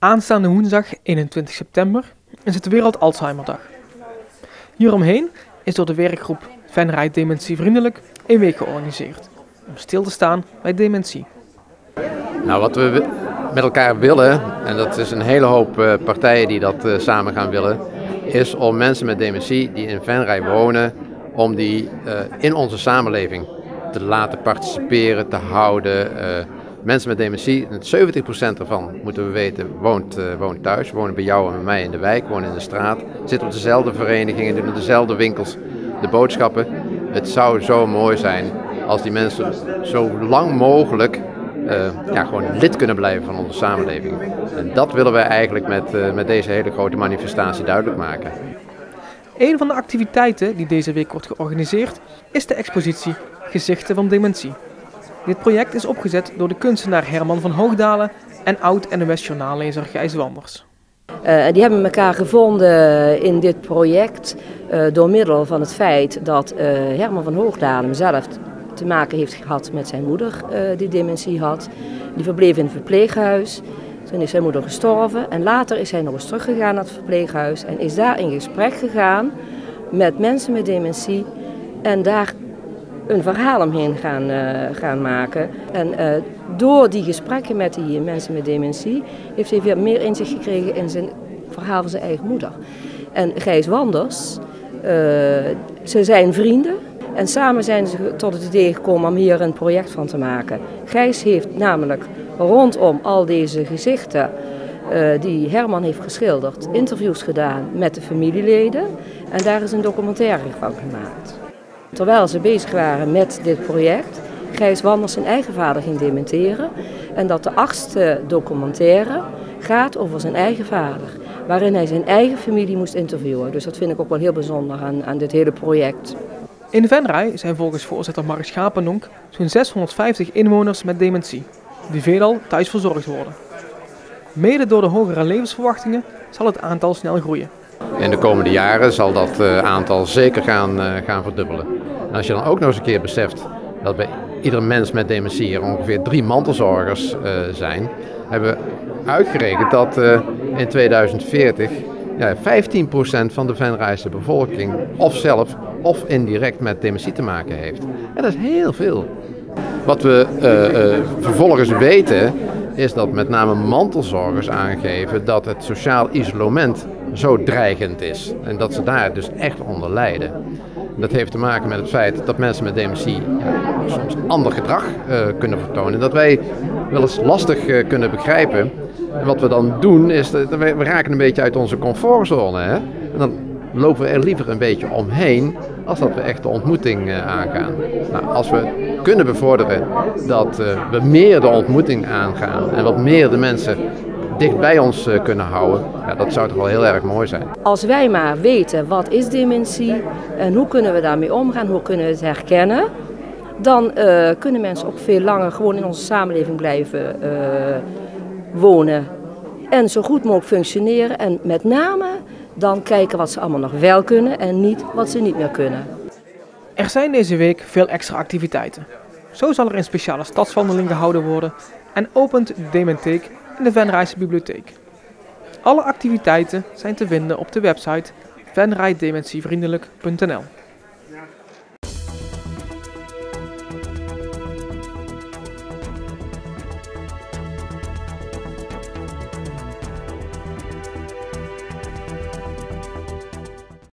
Aanstaande woensdag 21 september is het Wereld Alzheimerdag. Hieromheen is door de werkgroep Venray Dementie Vriendelijk een week georganiseerd om stil te staan bij dementie. Nou, wat we met elkaar willen, en dat is een hele hoop partijen die dat samen gaan willen, is om mensen met dementie die in Venray wonen, om die in onze samenleving te laten participeren, te houden. Mensen met dementie, 70% ervan moeten we weten, woont thuis, wonen bij jou en bij mij in de wijk, wonen in de straat, zitten op dezelfde verenigingen, doen dezelfde winkels, de boodschappen. Het zou zo mooi zijn als die mensen zo lang mogelijk gewoon lid kunnen blijven van onze samenleving. En dat willen wij eigenlijk met deze hele grote manifestatie duidelijk maken. Een van de activiteiten die deze week wordt georganiseerd is de expositie Gezichten van Dementie. Dit project is opgezet door de kunstenaar Herman van Hoogdalen en oud-NOS-journaallezer Gijs Wanders. Die hebben elkaar gevonden in dit project door middel van het feit dat Herman van Hoogdalen zelf te maken heeft gehad met zijn moeder die dementie had. Die verbleef in het verpleeghuis. Toen is zijn moeder gestorven en later is hij nog eens teruggegaan naar het verpleeghuis en is daar in gesprek gegaan met mensen met dementie en daar een verhaal omheen gaan maken. En door die gesprekken met die mensen met dementie heeft hij veel meer inzicht gekregen in zijn verhaal van zijn eigen moeder. En Gijs Wanders, ze zijn vrienden en samen zijn ze tot het idee gekomen om hier een project van te maken. Gijs heeft namelijk rondom al deze gezichten die Herman heeft geschilderd, interviews gedaan met de familieleden en daar is een documentaire van gemaakt. Terwijl ze bezig waren met dit project, Gijs Wanders zijn eigen vader ging dementeren en dat de 8e documentaire gaat over zijn eigen vader, waarin hij zijn eigen familie moest interviewen. Dus dat vind ik ook wel heel bijzonder aan dit hele project. In Venray zijn volgens voorzitter Mark Schapenonk zo'n 650 inwoners met dementie, die veelal thuis verzorgd worden. Mede door de hogere levensverwachtingen zal het aantal snel groeien. In de komende jaren zal dat aantal zeker gaan verdubbelen. En als je dan ook nog eens een keer beseft dat bij iedere mens met dementie er ongeveer 3 mantelzorgers zijn, hebben we uitgerekend dat in 2040 15% van de Venrayse bevolking of zelf of indirect met dementie te maken heeft. En dat is heel veel. Wat we vervolgens weten is dat met name mantelzorgers aangeven dat het sociaal isolement zo dreigend is en dat ze daar dus echt onder lijden. Dat heeft te maken met het feit dat mensen met dementie soms ander gedrag kunnen vertonen. Dat wij wel eens lastig kunnen begrijpen. En wat we dan doen is, we raken een beetje uit onze comfortzone. Hè? En dan lopen we er liever een beetje omheen als dat we echt de ontmoeting aangaan. Nou, als we kunnen bevorderen dat we meer de ontmoeting aangaan en wat meer de mensen dicht bij ons kunnen houden, dat zou toch wel heel erg mooi zijn. Als wij maar weten wat is dementie en hoe kunnen we daarmee omgaan, hoe kunnen we het herkennen, dan kunnen mensen ook veel langer gewoon in onze samenleving blijven wonen en zo goed mogelijk functioneren en met name dan kijken wat ze allemaal nog wel kunnen en niet wat ze niet meer kunnen. Er zijn deze week veel extra activiteiten. Zo zal er een speciale stadswandeling gehouden worden en opent de Dementheek in de Venrayse bibliotheek. Alle activiteiten zijn te vinden op de website venraydementievriendelijk.nl.